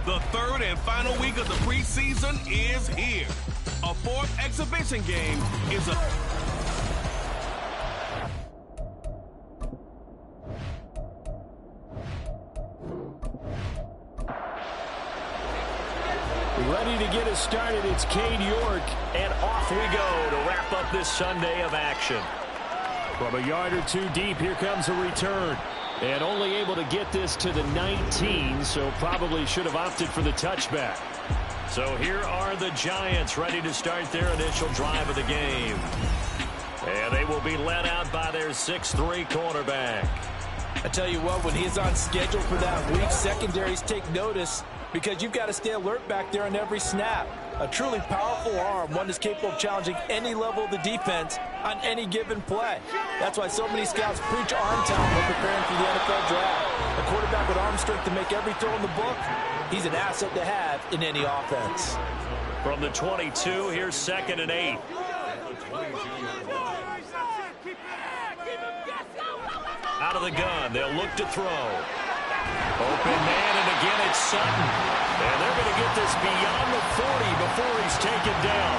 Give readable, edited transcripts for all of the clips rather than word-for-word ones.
The third and final week of the preseason is here. A fourth exhibition game is ready to get us started. It's Cade York, and off we go to wrap up this Sunday of action. From a yard or two deep, here comes a return. And only able to get this to the 19, so probably should have opted for the touchback. So here are the Giants ready to start their initial drive of the game. And they will be led out by their 6'3" quarterback. I tell you what, when he's on schedule for that week, secondaries take notice because you've got to stay alert back there on every snap. A truly powerful arm, one that's capable of challenging any level of the defense on any given play. That's why so many scouts preach arm talent when preparing for the NFL draft. A quarterback with arm strength to make every throw in the book, he's an asset to have in any offense. From the 22, here's 2nd and 8. Out of the gun, they'll look to throw. Open man, and again it's Sutton. And they're going to get this beyond the 40 before he's taken down.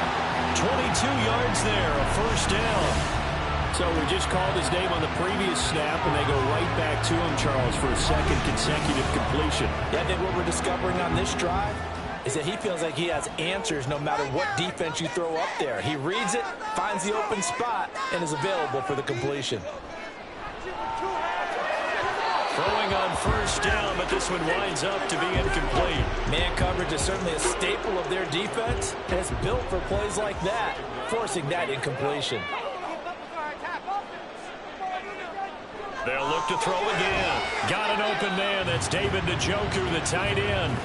22 yards there, a first down. So we just called his name on the previous snap, and they go right back to him, Charles, for a second consecutive completion. Yeah, I think what we're discovering on this drive is that he feels like he has answers no matter what defense you throw up there. He reads it, finds the open spot, and is available for the completion. Throwing on first down, but this one winds up to be incomplete. Man coverage is certainly a staple of their defense, and it's built for plays like that, forcing that incompletion. They'll look to throw again. Got an open man. That's David Njoku, the tight end.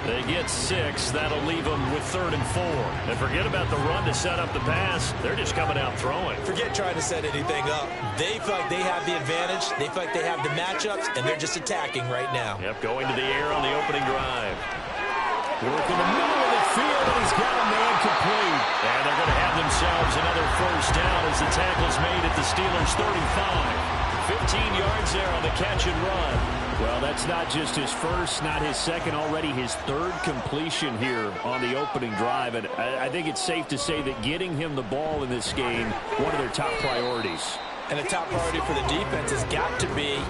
They get 6. That'll leave them with 3rd and 4. And forget about the run to set up the pass. They're just coming out throwing. Forget trying to set anything up. They feel like they have the advantage. They feel like they have the matchups, and they're just attacking right now. Yep, going to the air on the opening drive. Work in the middle of the field, and he's got a man complete. And they're going to have themselves another first down as the tackle's made at the Steelers' 35. 15 yards there on the catch and run. Well, that's not just his first, not his second, already his 3rd completion here on the opening drive. And I think it's safe to say that getting him the ball in this game, one of their top priorities. And the top priority for the defense has got to be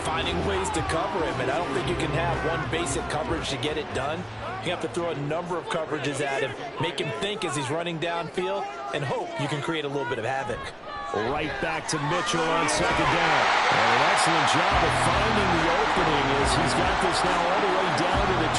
finding ways to cover him. And I don't think you can have one basic coverage to get it done. You have to throw a number of coverages at him, make him think as he's running downfield, and hope you can create a little bit of havoc. Right back to Mitchell on 2nd down. And an excellent job of finding the opening as he's got this now all the way down to the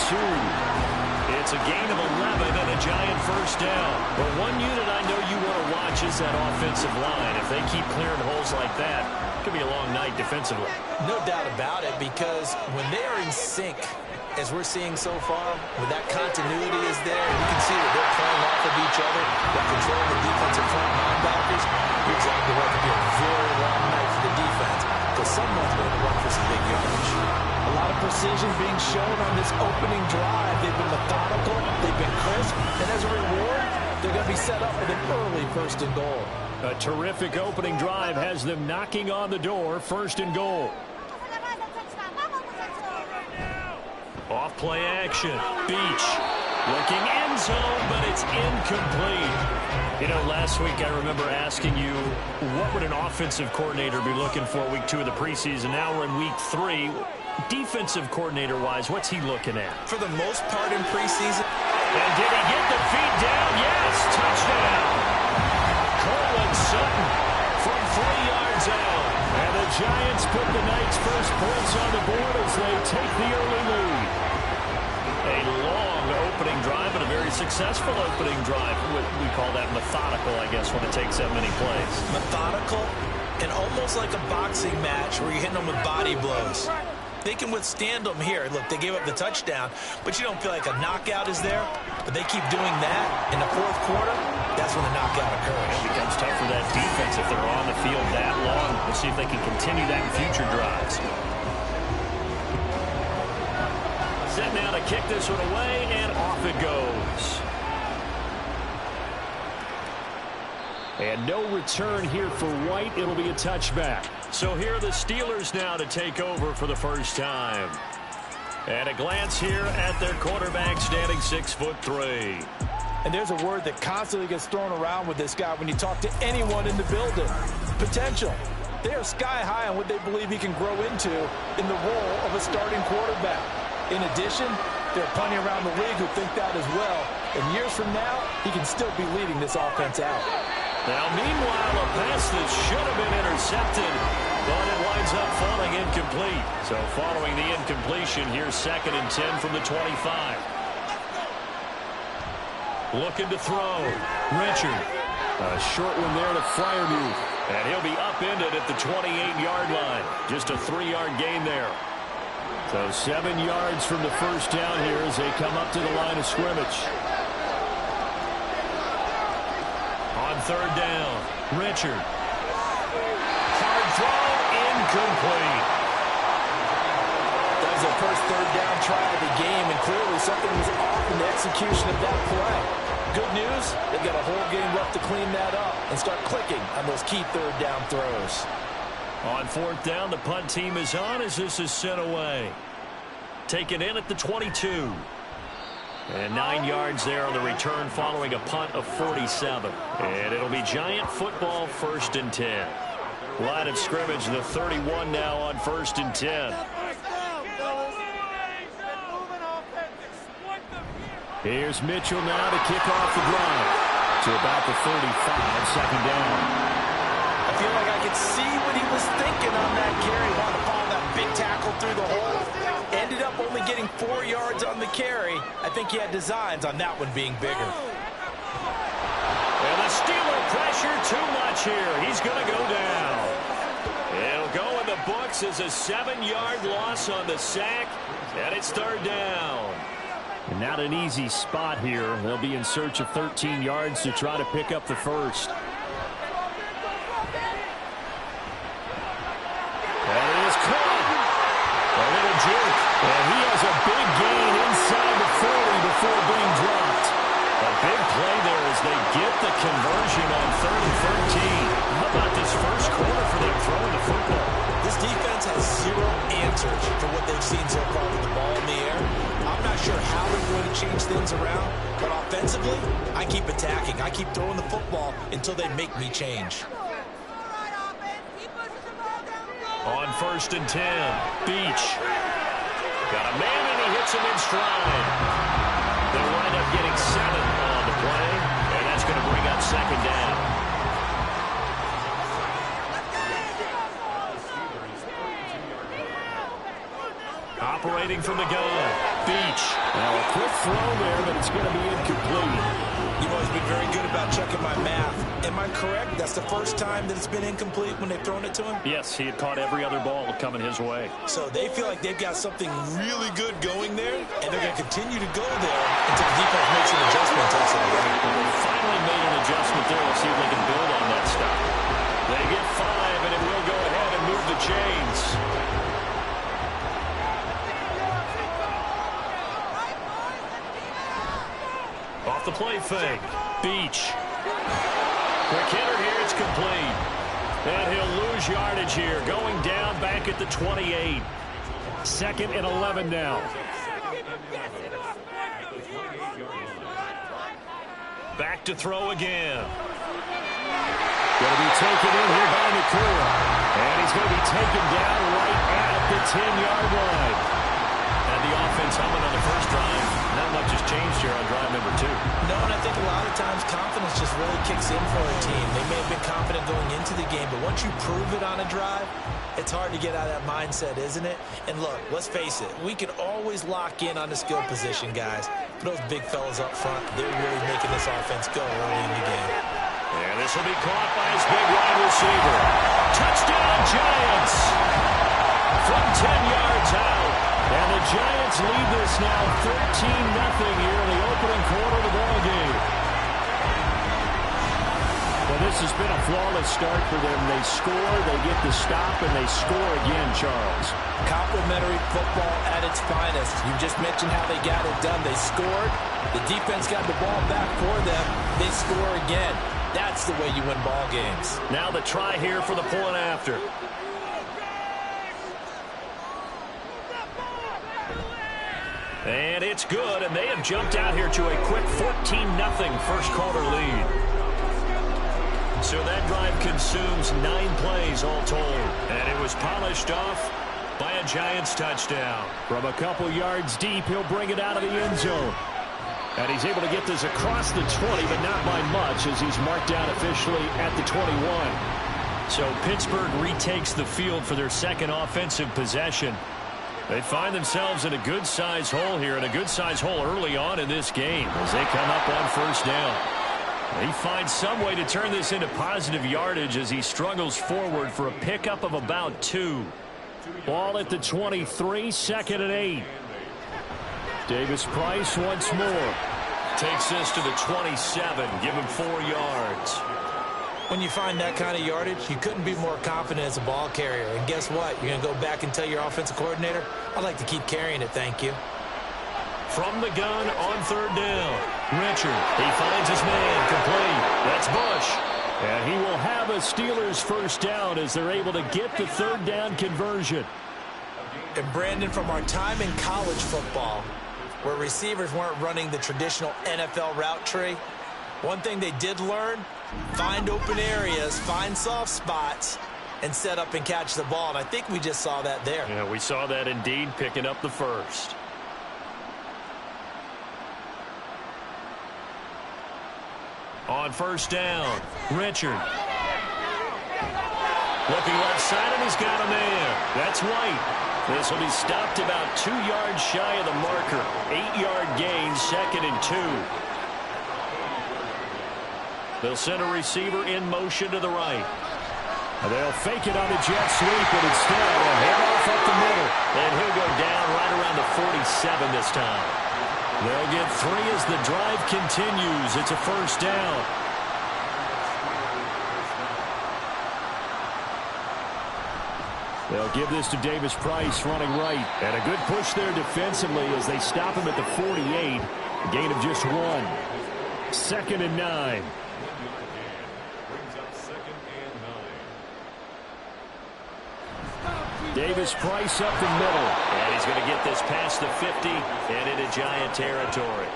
22. It's a gain of 11 and a Giant first down. But one unit I know you want to watch is that offensive line. If they keep clearing holes like that, it could be a long night defensively. No doubt about it, because when they are in sync, as we're seeing so far, when that continuity is there, you can see that they're playing off of each other. They're controlling the defensive front linebackers. You're exactly right. It could be a very long night for the defense because someone's going to run for some big yardage. A lot of precision being shown on this opening drive. They've been methodical. They've been crisp. And as a reward, they're going to be set up with an early 1st and goal. A terrific opening drive has them knocking on the door, 1st and goal. Off play action. Beach looking end zone, but it's incomplete. You know, last week I remember asking you, what would an offensive coordinator be looking for week 2 of the preseason? Now we're in week 3. Defensive coordinator-wise, what's he looking at? For the most part in preseason. And did he get the feet down? Yes, touchdown. Cortland Sutton from 3 yards out. And the Giants put the night's first points on the board as they take the early lead. A long opening drive and a very successful opening drive. We call that methodical, I guess, when it takes that many plays. Methodical and almost like a boxing match where you're hitting them with body blows. They can withstand them here. Look, they gave up the touchdown, but you don't feel like a knockout is there. But they keep doing that in the 4th quarter. That's when the knockout occurs. It becomes tough for that defense if they're on the field that long. We'll see if they can continue that in future drives. Set now to kick this one away, and off it goes. And no return here for White. It'll be a touchback. So here are the Steelers now to take over for the first time. And a glance here at their quarterback standing 6'3". And there's a word that constantly gets thrown around with this guy when you talk to anyone in the building. Potential. They are sky high on what they believe he can grow into in the role of a starting quarterback. In addition, there are plenty around the league who think that as well. And years from now, he can still be leading this offense out. Now, meanwhile, a pass that should have been intercepted, but it winds up falling incomplete. So following the incompletion, here's 2nd and 10 from the 25. Looking to throw. Richard. A short one there to Freiermuth. And he'll be upended at the 28-yard line. Just a 3-yard gain there. So 7 yards from the first down here as they come up to the line of scrimmage. On 3rd down, Richard. Hard throw, incomplete. That was their first 3rd down try of the game, and clearly something was off in the execution of that play. Good news, they've got a whole game left to clean that up and start clicking on those key 3rd down throws. On 4th down, the punt team is on as this is sent away. Taken in at the 22. And 9 yards there on the return following a punt of 47. And it'll be Giant football, 1st and 10. Line of scrimmage, the 31 now on 1st and 10. Here's Mitchell now to kick off the drive to about the 35, 2nd down. I feel like I could see what he was thinking on that carry. Wanted to follow that big tackle through the hole. Ended up only getting 4 yards on the carry. I think he had designs on that one being bigger. And the Steeler pressure too much here. He's going to go down. It'll go in the books as a 7-yard loss on the sack. And it's 3rd down. And not an easy spot here. They'll be in search of 13 yards to try to pick up the first. And it is caught. A little juke. And he has a big gain inside the 40 before being dropped. A big play there as they get the conversion on 3rd and 13. How about this first quarter for them throwing the football? This defense has 0 answers for what they've seen so far with the ball in the air. I'm not sure how they're going to change things around, but offensively, I keep attacking. I keep throwing the football until they make me change. On 1st and 10, Beach. Got a man and he hits him in stride. They'll wind up getting 7 on the play, and that's going to bring up 2nd down. Operating from the gun, Beach. Now a quick throw there, but it's going to be incomplete. You've always been very good about checking my math. Am I correct? That's the first time that it's been incomplete when they've thrown it to him? Yes, he had caught every other ball coming his way. So they feel like they've got something really good going there, and they're going to continue to go there until the defense makes an adjustment. They finally made an adjustment there. Let's see if they can build on that stuff. They get 5, and it will go ahead and move the chains. Off the play fake. Beach. Quick hitter here. It's complete. And he'll lose yardage here. Going down back at the 28. 2nd and 11 now. Back to throw again. Going to be taken in here by Nakua. And he's going to be taken down right at the 10-yard line. And the offense humming on the first drive. Not much has changed here on drive number 2. No, and I think a lot of times confidence just really kicks in for a team. They may have been confident going into the game, but once you prove it on a drive, it's hard to get out of that mindset, isn't it? And look, let's face it, we can always lock in on the skill position, guys. But those big fellas up front, they're really making this offense go early in the game. And this will be caught by his big wide receiver. Touchdown, Giants! From 10 yards out. And the Giants lead this now 13-0 here in the opening quarter of the ball game. Well, this has been a flawless start for them. They score, they get the stop, and they score again, Charles. Complimentary football at its finest. You just mentioned how they got it done. They scored. The defense got the ball back for them. They score again. That's the way you win ball games. Now the try here for the point after. And it's good, and they have jumped out here to a quick 14-0 first quarter lead. So that drive consumes 9 plays all told. And it was polished off by a Giants touchdown. From a couple yards deep, he'll bring it out of the end zone. And he's able to get this across the 20, but not by much, as he's marked down officially at the 21. So Pittsburgh retakes the field for their second offensive possession. They find themselves in a good-sized hole here, and a good-sized hole early on in this game as they come up on first down. He finds some way to turn this into positive yardage as he struggles forward for a pickup of about 2. Ball at the 23, 2nd and 8. Davis Price once more. Takes this to the 27, give him 4 yards. When you find that kind of yardage, you couldn't be more confident as a ball carrier. And guess what? You're going to go back and tell your offensive coordinator, I'd like to keep carrying it, thank you. From the gun on third down. Richard, he finds his man, complete. That's Bush. And he will have a Steelers first down as they're able to get the third down conversion. And Brandon, from our time in college football, where receivers weren't running the traditional NFL route tree, one thing they did learn, find open areas, find soft spots, and set up and catch the ball. And I think we just saw that there. Yeah, we saw that indeed, picking up the first. On first down, Richard. Looking left side, and he's got a man. That's White. This will be stopped about 2 yards shy of the marker. 8-yard gain, 2nd and 2. They'll send a receiver in motion to the right. They'll fake it on the jet sweep, but instead a handoff up the middle. And he'll go down right around the 47 this time. They'll get 3 as the drive continues. It's a first down. They'll give this to Davis Price running right. And a good push there defensively as they stop him at the 48. A gain of just 1. 2nd and 9. Davis Price up the middle. And he's going to get this past the 50 and into Giant territory.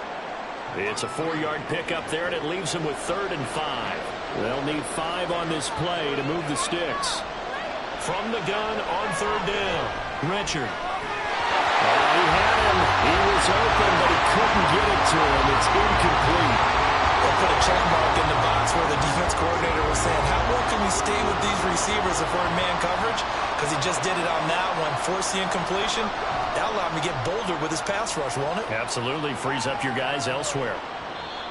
It's a 4-yard pickup there, and it leaves him with 3rd and 5. They'll need 5 on this play to move the sticks. From the gun on third down, Richard. He had him. He was open, but he couldn't get it to him. It's incomplete. They'll put a check mark in the box where the defense coordinator was saying, how well can we stay with these receivers if we're in man coverage? Because he just did it on that one, forced the incompletion. That allowed him to get bolder with his pass rush, won't it? Absolutely. Frees up your guys elsewhere.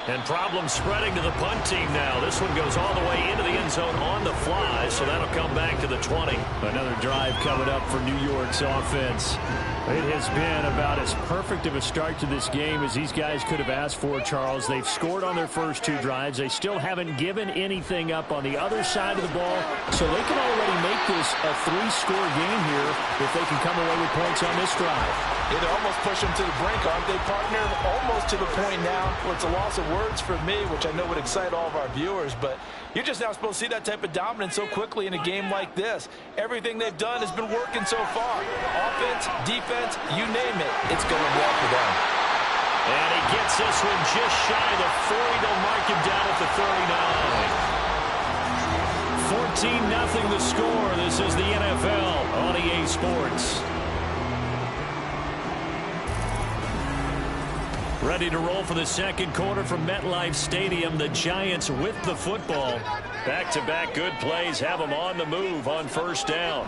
And problems spreading to the punt team now. This one goes all the way into the end zone on the fly, so that'll come back to the 20. Another drive coming up for New York's offense. It has been about as perfect of a start to this game as these guys could have asked for, Charles. They've scored on their first 2 drives. They still haven't given anything up on the other side of the ball, so they can already make this a 3-score game here if they can come away with points on this drive. Yeah, they almost push them to the brink, aren't they, partner? Almost to the point now where it's a loss of words for me, which I know would excite all of our viewers, but you're just now supposed to see that type of dominance so quickly in a game like this. Everything they've done has been working so far. Offense, defense, you name it, it's going well for them. And he gets this one just shy of the 40. They'll mark him down at the 39. 14-0 the score. This is the NFL on EA Sports. Ready to roll for the second quarter from MetLife Stadium. The Giants with the football. Back-to-back good plays have them on the move on first down.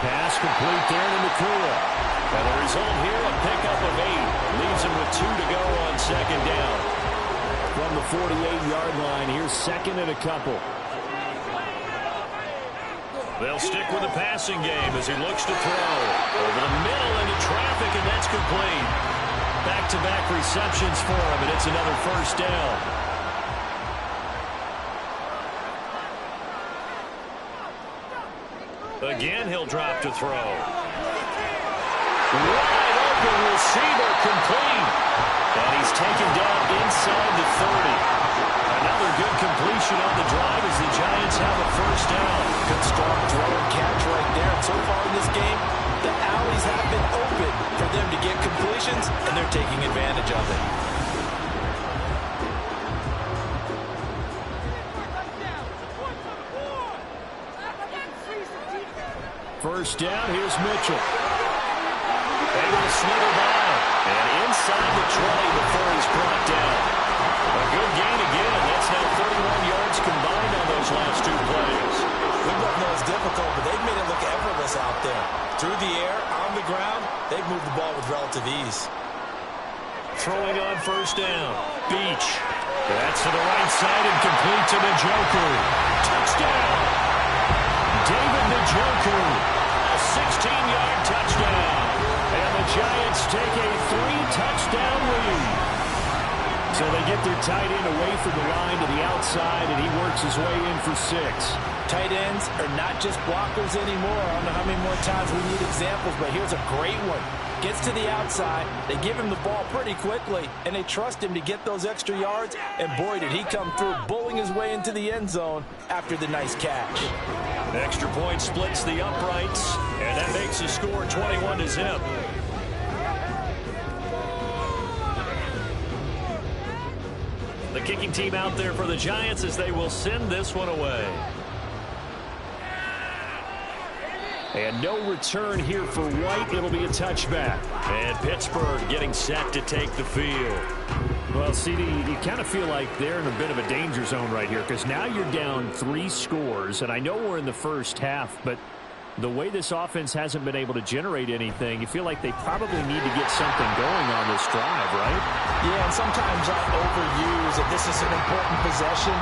Pass complete there to McCool. And the result here, a pickup of 8. Leaves him with 2 to go on second down. From the 48-yard line, here's 2nd and a couple. They'll stick with the passing game as he looks to throw. Over the middle into traffic, and that's complete. Back-to-back receptions for him, and it's another first down. Again, he'll drop to throw. Wide open receiver, complete. And he's taken down inside the 30. Another good completion on the drive as the Giants have a first down. Good strong throw and catch right there. And so far in this game, the alleys have been open for them to First down, here's Mitchell. Able to slither by, and inside the 20 before he's brought down. A good gain again. That's now 31 yards combined on those last two plays. We both know it's difficult, but they've made it look effortless out there. Through the air, on the ground, they've moved the ball with relative ease. Throwing on first down. Beach. That's to the right side and complete to Njoku. Touchdown. David Njoku. A 16-yard touchdown. And the Giants take a 3-touchdown lead. So they get their tight end away from the line to the outside, and he works his way in for 6. Tight ends are not just blockers anymore. I don't know how many more times we need examples, but here's a great one. Gets to the outside, they give him the ball pretty quickly, and they trust him to get those extra yards, and boy, did he come through, bowling his way into the end zone after the nice catch. Extra point splits the uprights, and that makes the score 21-0. The kicking team out there for the Giants as they will send this one away. And no return here for White. It'll be a touchback. And Pittsburgh getting set to take the field. Well, CD, you kind of feel like they're in a bit of a danger zone right here because now you're down 3 scores. And I know we're in the first half, but the way this offense hasn't been able to generate anything, you feel like they probably need to get something going on this drive, right? Yeah, and sometimes I overuse that this is an important possession.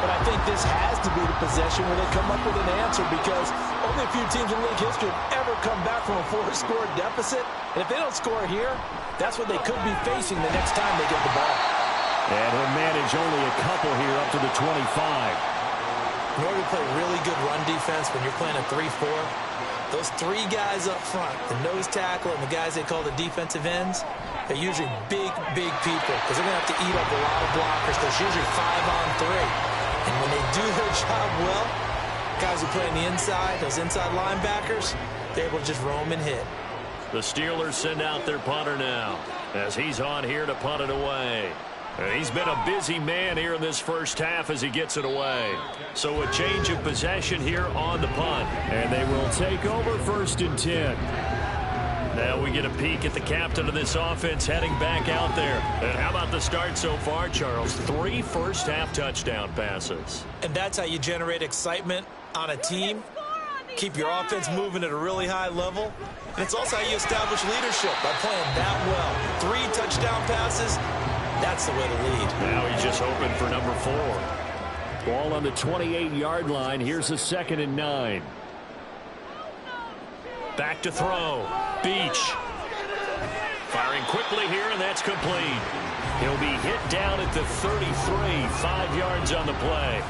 But I think this has to be the possession where they come up with an answer because only a few teams in league history have ever come back from a 4-score deficit. And if they don't score here, that's what they could be facing the next time they get the ball. And he'll manage only a couple here up to the 25. In order to play really good run defense when you're playing a 3-4, those 3 guys up front, the nose tackle and the guys they call the defensive ends, they're usually big people because they're going to have to eat up a lot of blockers. There's usually 5 on 3. And when they do their job well, guys who play on the inside, those inside linebackers, they're able to just roam and hit. The Steelers send out their punter now as he's on here to punt it away. And he's been a busy man here in this first half as he gets it away. So a change of possession here on the punt. And they will take over 1st and 10. Now we get a peek at the captain of this offense heading back out there. And how about the start so far, Charles? 3 first-half touchdown passes. And that's how you generate excitement on a team. Keep your offense moving at a really high level. And it's also how you establish leadership by playing that well. 3 touchdown passes, that's the way to lead. Now he's just hoping for number 4. Ball on the 28-yard line. Here's a 2nd and 9. Back to throw. Beach. Firing quickly here, and that's complete. He'll be hit down at the 33, 5 yards on the play.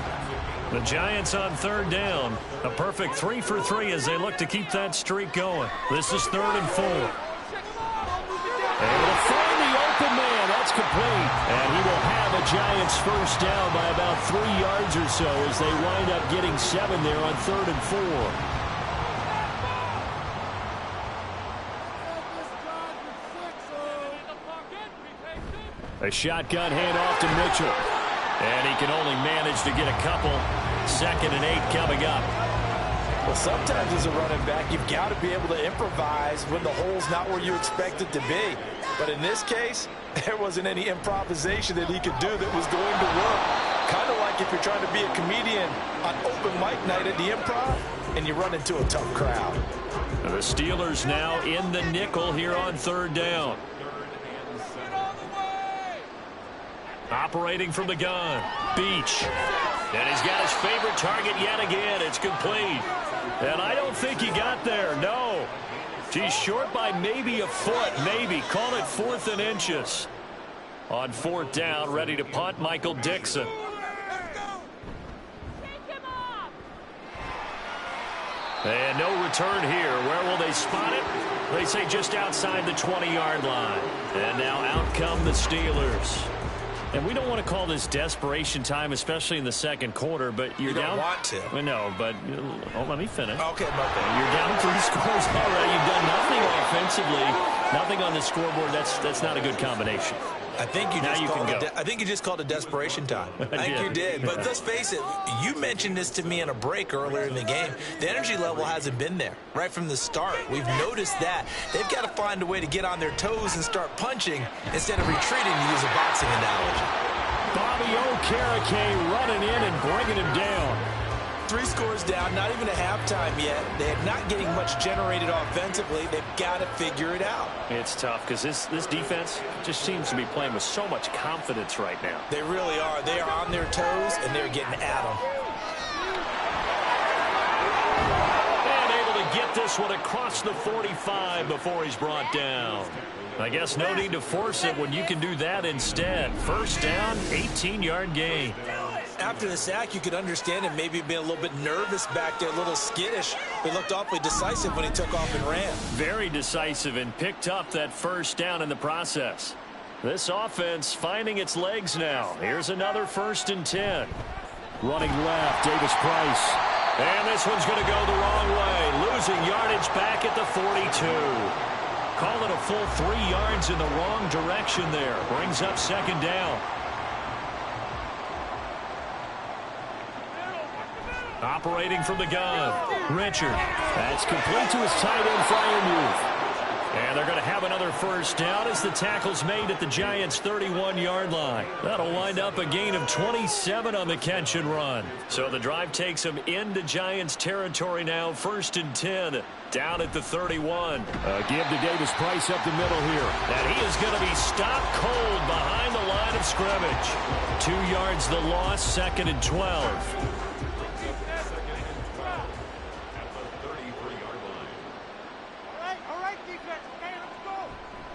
The Giants on 3rd down. A perfect 3 for 3 as they look to keep that streak going. This is 3rd and 4. Able to find the open man. That's complete. And he will have a Giants first down by about 3 yards or so as they wind up getting 7 there on 3rd and 4. A shotgun handoff to Mitchell. And he can only manage to get a couple. 2nd and 8 coming up. Well, sometimes as a running back, you've got to be able to improvise when the hole's not where you expect it to be. But in this case, there wasn't any improvisation that he could do that was going to work. Kind of like if you're trying to be a comedian on open mic night at the Improv and you run into a tough crowd. The Steelers now in the nickel here on 3rd down. Operating from the gun, Beach. And he's got his favorite target yet again. It's complete. And I don't think he got there, no. He's short by maybe a foot, maybe. Call it 4th and inches. On 4th down, ready to punt, Michael Dixon. And no return here. Where will they spot it? They say just outside the 20-yard line. And now out come the Steelers. And we don't want to call this desperation time, especially in the 2nd quarter, but you're down. You don't want to. Well, no, but let me finish. Okay, my bad. You're down 3 scores already. You've done nothing offensively. Nothing on the scoreboard. That's not a good combination. I think you just called it desperation time. I think you did. But let's face it, you mentioned this to me in a break earlier in the game. The energy level hasn't been there right from the start. We've noticed that. They've got to find a way to get on their toes and start punching instead of retreating, to use a boxing analogy. Bobby Okereke running in and bringing him down. 3 scores down, not even a halftime yet. They're not getting much generated offensively. They've got to figure it out. It's tough because this defense just seems to be playing with so much confidence right now. They really are. They are on their toes, and they're getting at them. And able to get this one across the 45 before he's brought down. I guess no need to force it when you can do that instead. First down, 18-yard gain. After the sack, you could understand him maybe being a little bit nervous back there, a little skittish. He looked awfully decisive when he took off and ran. Very decisive and picked up that first down in the process. This offense finding its legs now. Here's another 1st and 10. Running left, Davis Price. And this one's going to go the wrong way. Losing yardage back at the 42. Call it a full 3 yards in the wrong direction there. Brings up 2nd down. Operating from the gun, Richard. That's complete to his tight end, Freiermuth. And they're going to have another first down as the tackle's made at the Giants' 31-yard line. That'll wind up a gain of 27 on the catch and run. So the drive takes them into Giants territory now, 1st and 10, down at the 31. Give to Davis Price up the middle here. And he is going to be stopped cold behind the line of scrimmage. 2 yards the loss, 2nd and 12.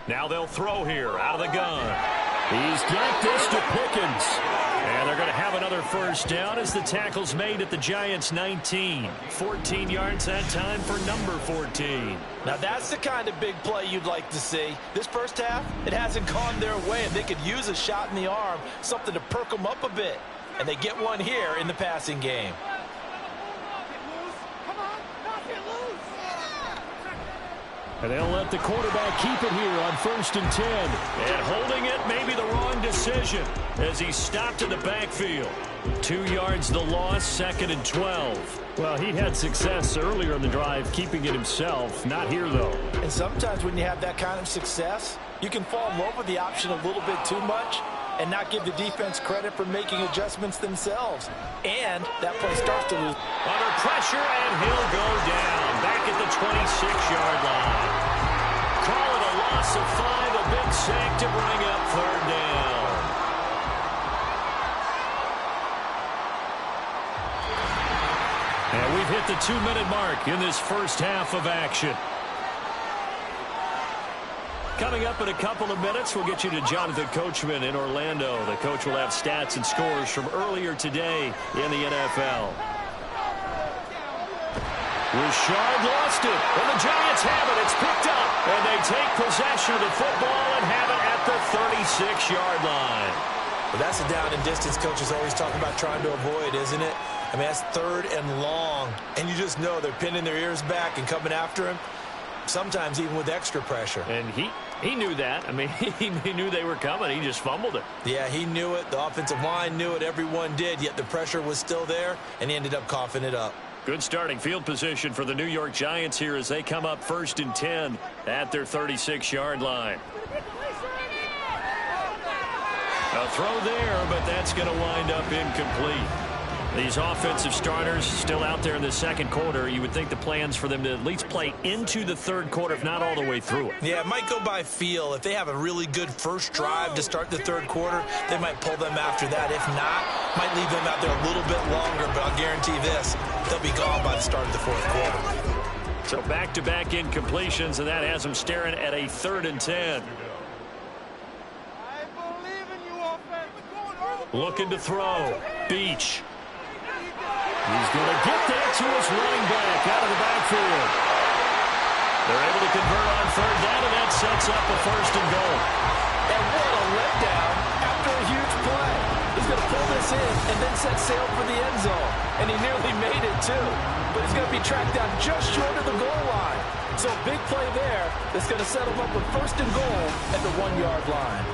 Now they'll throw here out of the gun. He's got this to Pickens. And they're going to have another first down as the tackle's made at the Giants' 19. 14 yards that time for number 14. Now that's the kind of big play you'd like to see. This first half, it hasn't gone their way, and they could use a shot in the arm, something to perk them up a bit. And they get one here in the passing game. And they'll let the quarterback keep it here on 1st and 10. And holding it may be the wrong decision as he stopped in the backfield. 2 yards the loss, 2nd and 12. Well, he had success earlier in the drive keeping it himself. Not here, though. And sometimes when you have that kind of success, you can fall in love with the option a little bit too much and not give the defense credit for making adjustments themselves. And that play starts to lose. Under pressure, and he'll go down back at the 26-yard line. Call it a loss of 5, a big sack to bring up 3rd down. And we've hit the 2-minute mark in this first half of action. Coming up in a couple of minutes, we'll get you to Jonathan Coachman in Orlando. The coach will have stats and scores from earlier today in the NFL. Richard lost it, and the Giants have it. It's picked up, and they take possession of the football and have it at the 36-yard line. But that's the down and distance coaches always talk about trying to avoid, isn't it? I mean, that's 3rd and long, and you just know they're pinning their ears back and coming after him, sometimes even with extra pressure. And he knew that. I mean, he knew they were coming. He just fumbled it. Yeah, he knew it. The offensive line knew it. Everyone did, yet the pressure was still there, and he ended up coughing it up. Good starting field position for the New York Giants here as they come up 1st and 10 at their 36-yard line. A throw there, but that's going to wind up incomplete. These offensive starters still out there in the 2nd quarter. You would think the plans for them to at least play into the 3rd quarter, if not all the way through it. Yeah, it might go by feel. If they have a really good first drive to start the 3rd quarter, they might pull them after that. If not, might leave them out there a little bit longer, but I'll guarantee this, they'll be gone by the start of the 4th quarter. So back-to-back incompletions, and that has them staring at a 3rd and 10. Looking to throw. Beach. He's going to get that to his running back out of the backfield. They're able to convert on 3rd down, and that sets up a 1st and goal. And what a letdown after a huge play. He's going to pull this in and then set sail for the end zone. And he nearly made it, too. But he's going to be tracked down just short of the goal line. So big play there. The It's going to set them up with 1st and goal at the 1-yard line.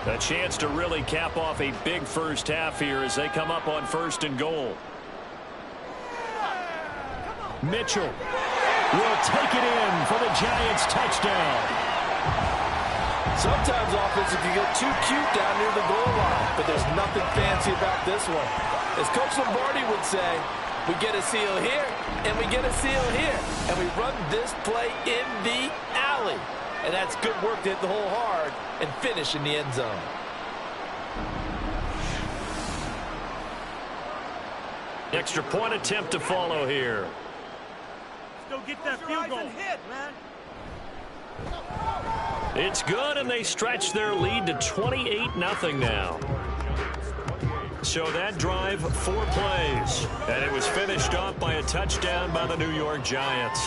A chance to really cap off a big first half here as they come up on 1st and goal. Mitchell will take it in for the Giants touchdown. Sometimes offenses can get too cute down near the goal line, but there's nothing fancy about this one. As Coach Lombardi would say, we get a seal here, and we get a seal here, and we run this play in the alley. And that's good work to hit the hole hard and finish in the end zone. Extra point attempt to follow here. Let's go get that field goal. It's good, and they stretch their lead to 28-0 now. So that drive, 4 plays, and it was finished off by a touchdown by the New York Giants.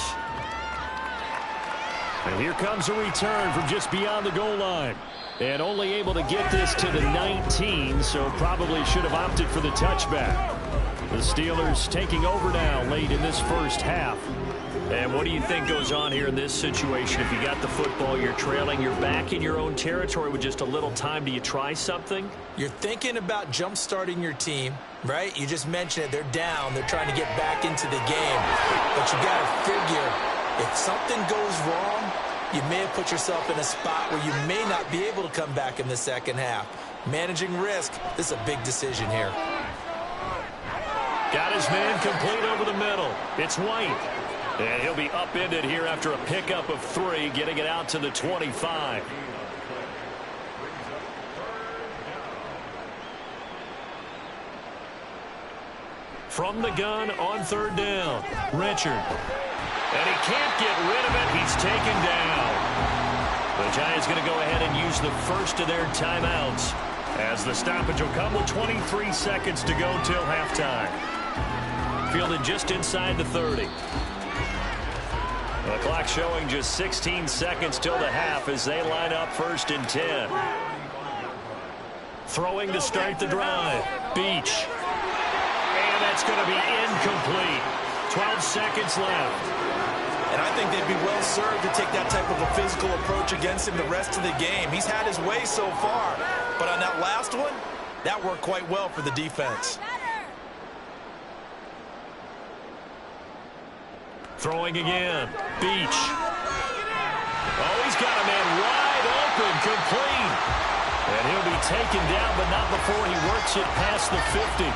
And here comes a return from just beyond the goal line. And only able to get this to the 19, so probably should have opted for the touchback. The Steelers taking over now late in this first half. And what do you think goes on here in this situation? If you got the football, you're trailing, you're back in your own territory with just a little time. Do you try something? You're thinking about jump-starting your team, right? You just mentioned it. They're down. They're trying to get back into the game. But you got to figure, if something goes wrong, you may have put yourself in a spot where you may not be able to come back in the second half. Managing risk, this is a big decision here. Got his man complete over the middle. It's White. And he'll be upended here after a pickup of 3, getting it out to the 25. From the gun on 3rd down, Richard. And he can't get rid of it. He's taken down. The Giants going to go ahead and use the first of their timeouts as the stoppage will come with 23 seconds to go till halftime. Fielded just inside the 30. The clock showing just 16 seconds till the half as they line up 1st and 10. Throwing to start the drive. Beach. And that's going to be incomplete. 12 seconds left. And I think they'd be well served to take that type of a physical approach against him the rest of the game. He's had his way so far. But on that last one, that worked quite well for the defense. Throwing again. Beach. Oh, he's got a man wide open, complete. And he'll be taken down, but not before he works it past the 50.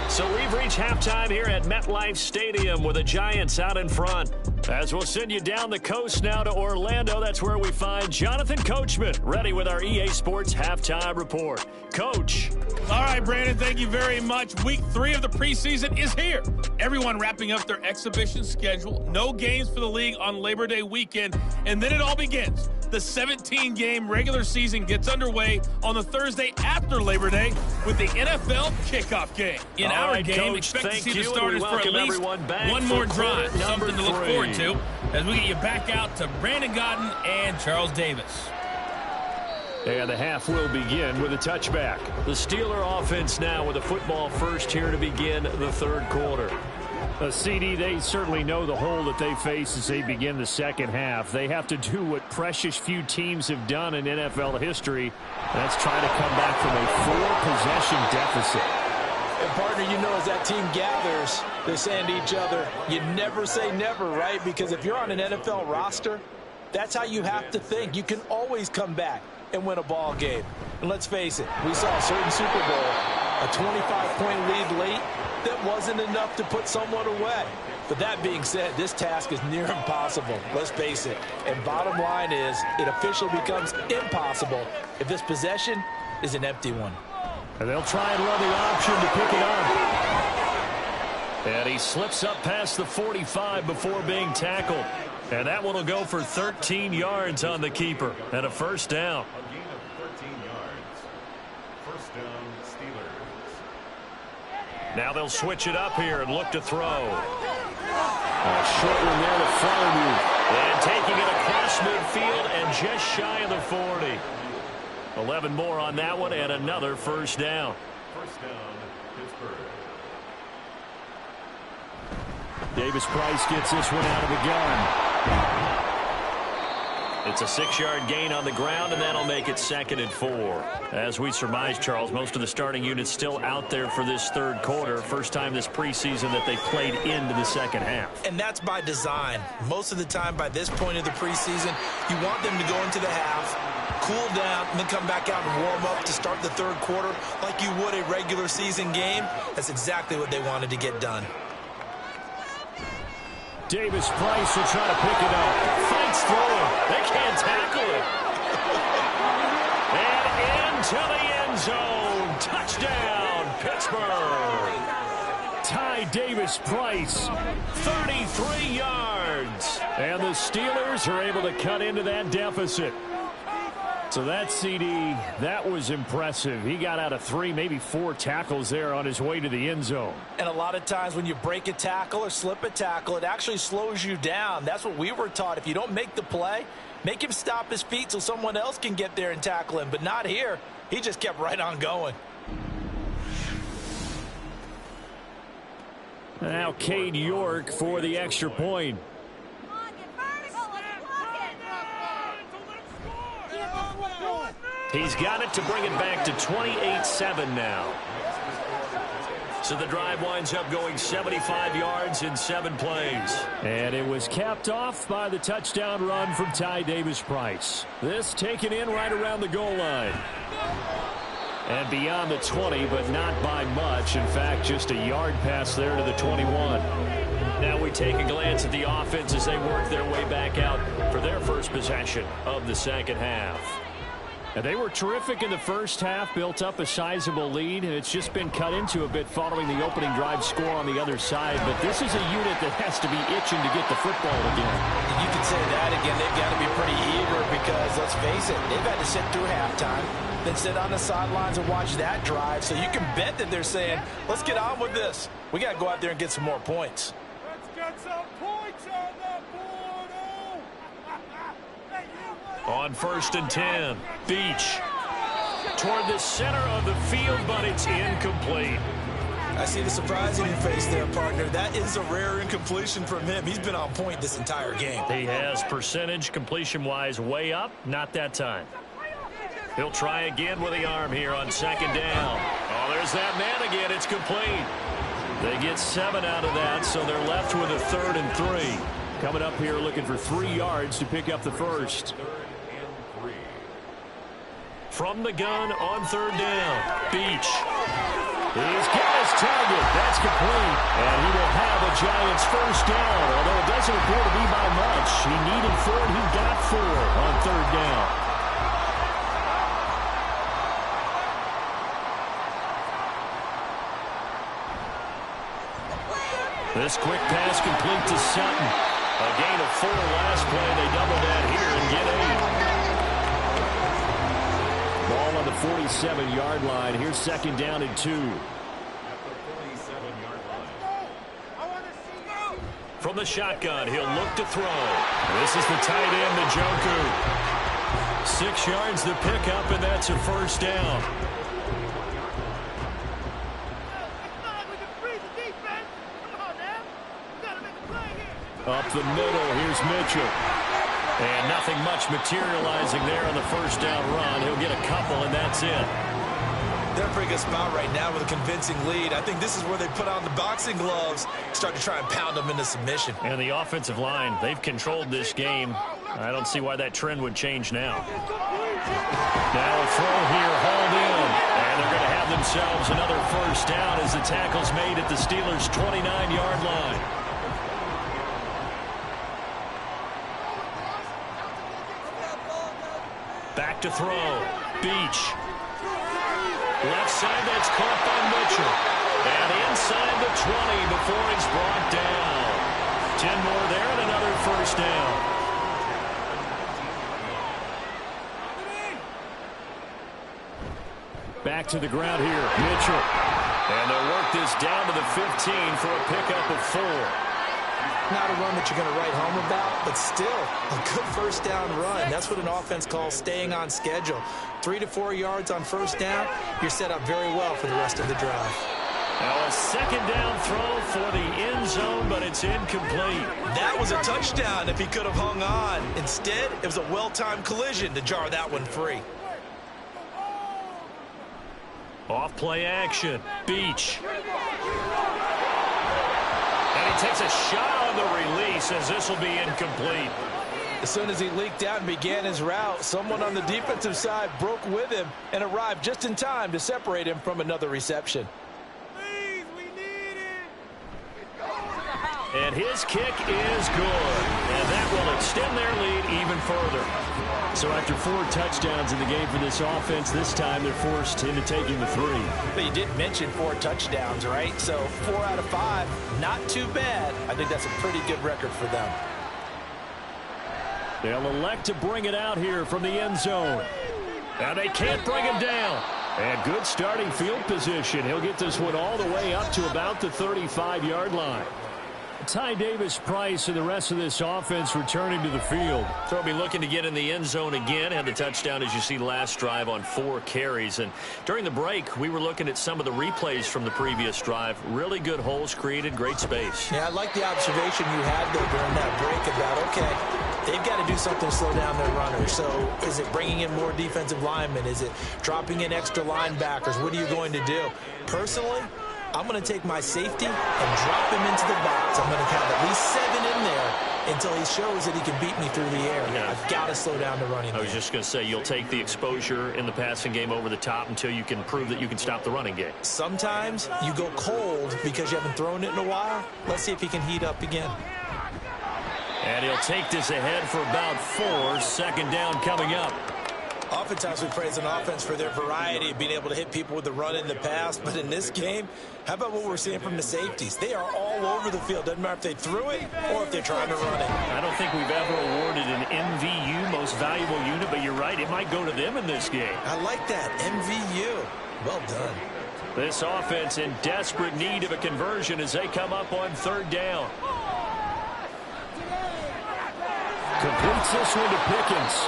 So we've reached halftime here at MetLife Stadium with the Giants out in front. As we'll send you down the coast now to Orlando, that's where we find Jonathan Coachman, ready with our EA Sports Halftime Report. Coach. All right, Brandon, thank you very much. Week 3 of the preseason is here. Everyone wrapping up their exhibition schedule. No games for the league on Labor Day weekend, and then it all begins. The 17-game regular season gets underway on the Thursday after Labor Day with the NFL kickoff game. In our game, Coach, expect to see the you, starters for at least one more drive. Something to look forward to as we get you back out to Brandon Gaudin and Charles Davis. And the half will begin with a touchback. The Steeler offense now with a football first here to begin the 3rd quarter. CD, they certainly know the hole that they face as they begin the second half. They have to do what precious few teams have done in NFL history. That's try to come back from a 4-possession deficit. And, partner, you know, as that team gathers, they're saying to each other, you never say never, right? Because if you're on an NFL roster, that's how you have to think. You can always come back and win a ball game. And let's face it, we saw a certain Super Bowl, a 25-point lead late, that wasn't enough to put someone away. But that being said, this task is near impossible. Let's face it. And bottom line is, it officially becomes impossible if this possession is an empty one. And they'll try and run the option to pick it up. And he slips up past the 45 before being tackled. And that one will go for 13 yards on the keeper and a 1st down. Now they'll switch it up here and look to throw. A short one there to Freiermuth. And taking it across midfield and just shy of the 40. 11 more on that one and another 1st down. 1st down, Pittsburgh. Davis Price gets this one out of the gun. It's a 6-yard gain on the ground, and that'll make it 2nd and 4. As we surmise, Charles, most of the starting units still out there for this third quarter. First time this preseason that they played into the second half. And that's by design. Most of the time by this point of the preseason, you want them to go into the half, cool down, and then come back out and warm up to start the third quarter like you would a regular season game. That's exactly what they wanted to get done. Davis Price will try to pick it up. Fights through it. They can't tackle it. And into the end zone. Touchdown, Pittsburgh. Ty Davis Price, 33 yards. and the Steelers are able to cut into that deficit. So that CD, that was impressive. He got out of 3, maybe 4 tackles there on his way to the end zone. And a lot of times when you break a tackle or slip a tackle, it actually slows you down. That's what we were taught. If you don't make the play, make him stop his feet so someone else can get there and tackle him. But not here. He just kept right on going. Now Cade York for the extra point. He's got it to bring it back to 28-7 now. So the drive winds up going 75 yards in 7 plays. And it was capped off by the touchdown run from Ty Davis Price. This taken in right around the goal line. And beyond the 20, but not by much. In fact, just a yard pass there to the 21. Now we take a glance at the offense as they work their way back out for their first possession of the second half. And they were terrific in the first half, built up a sizable lead, and it's just been cut into a bit following the opening drive score on the other side. But this is a unit that has to be itching to get the football again. And you can say that again. They've got to be pretty eager because, let's face it, they've had to sit through halftime, then sit on the sidelines and watch that drive. So you can bet that they're saying, let's get on with this. We got to go out there and get some more points. Let's get some points on the board. On 1st and 10, Beach toward the center of the field, but it's incomplete. I see the surprise in your face there, partner. That is a rare incompletion from him. He's been on point this entire game. He has percentage completion-wise way up, not that time. He'll try again with the arm here on 2nd down. Oh, there's that man again. It's complete. They get 7 out of that, so they're left with a 3rd and 3. Coming up here looking for 3 yards to pick up the first. From the gun on 3rd down, Beach. He's got his target. That's complete. And he will have a Giants first down, although it doesn't appear to be by much. He needed 4, and he got 4 on 3rd down. This quick pass complete to Sutton. A gain of 4 last play. They double that here and get 8. Ball on the 47-yard line. Here's 2nd down and 2. From the shotgun, he'll look to throw. This is the tight end, Njoku. 6 yards the pickup, and that's a first down. Up the middle, here's Mitchell. And nothing much materializing there on the first down run. He'll get a couple, and that's it. They're in a pretty good spot right now with a convincing lead. I think this is where they put on the boxing gloves, start to try and pound them into submission. And the offensive line, they've controlled this game. I don't see why that trend would change now. Now a throw here, hauled in. And they're going to have themselves another first down as the tackle's made at the Steelers' 29-yard line. Back to throw. Beach. Left side, that's caught by Mitchell. And inside the 20 before he's brought down. 10 more there and another first down. Back to the ground here, Mitchell. And they'll work this down to the 15 for a pickup of 4. Not a run that you're going to write home about, but still a good first down run. That's what an offense calls staying on schedule. 3 to 4 yards on first down, you're set up very well for the rest of the drive. Now a 2nd down throw for the end zone, but it's incomplete. That was a touchdown if he could have hung on. Instead, it was a well-timed collision to jar that one free. Off play action. Beach. And he takes a shot on the release as this will be incomplete. As soon as he leaked out and began his route, someone on the defensive side broke with him and arrived just in time to separate him from another reception. Please, we need it. And his kick is good. And that will extend their lead even further. So after 4 touchdowns in the game for this offense, this time they're forced into taking the 3. But you did mention 4 touchdowns, right? So 4 out of 5, not too bad. I think that's a pretty good record for them. They'll elect to bring it out here from the end zone. And they can't bring him down. And good starting field position. He'll get this one all the way up to about the 35-yard line. Ty Davis-Price and the rest of this offense returning to the field. So he'll be looking to get in the end zone again. Had the touchdown, as you see, last drive on 4 carries. And during the break, we were looking at some of the replays from the previous drive. Really good holes created, great space. Yeah, I like the observation you had there during that break about, okay, they've got to do something to slow down their runners. So is it bringing in more defensive linemen? Is it dropping in extra linebackers? What are you going to do? Personally, I'm going to take my safety and drop him into the box. I'm going to have at least 7 in there until he shows that he can beat me through the air. Yeah. I've got to slow down the running game. I was just going to say, you'll take the exposure in the passing game over the top until you can prove that you can stop the running game. Sometimes you go cold because you haven't thrown it in a while. Let's see if he can heat up again. And he'll take this ahead for about 4. Second down coming up. Oftentimes we praise an offense for their variety of being able to hit people with the run in the pass, but in this game, how about what we're seeing from the safeties? They are all over the field. Doesn't matter if they threw it or if they're trying to run it. I don't think we've ever awarded an MVU, most valuable unit, but you're right, it might go to them in this game. I like that, MVU. Well done. This offense in desperate need of a conversion as they come up on 3rd down. Completes this one to Pickens.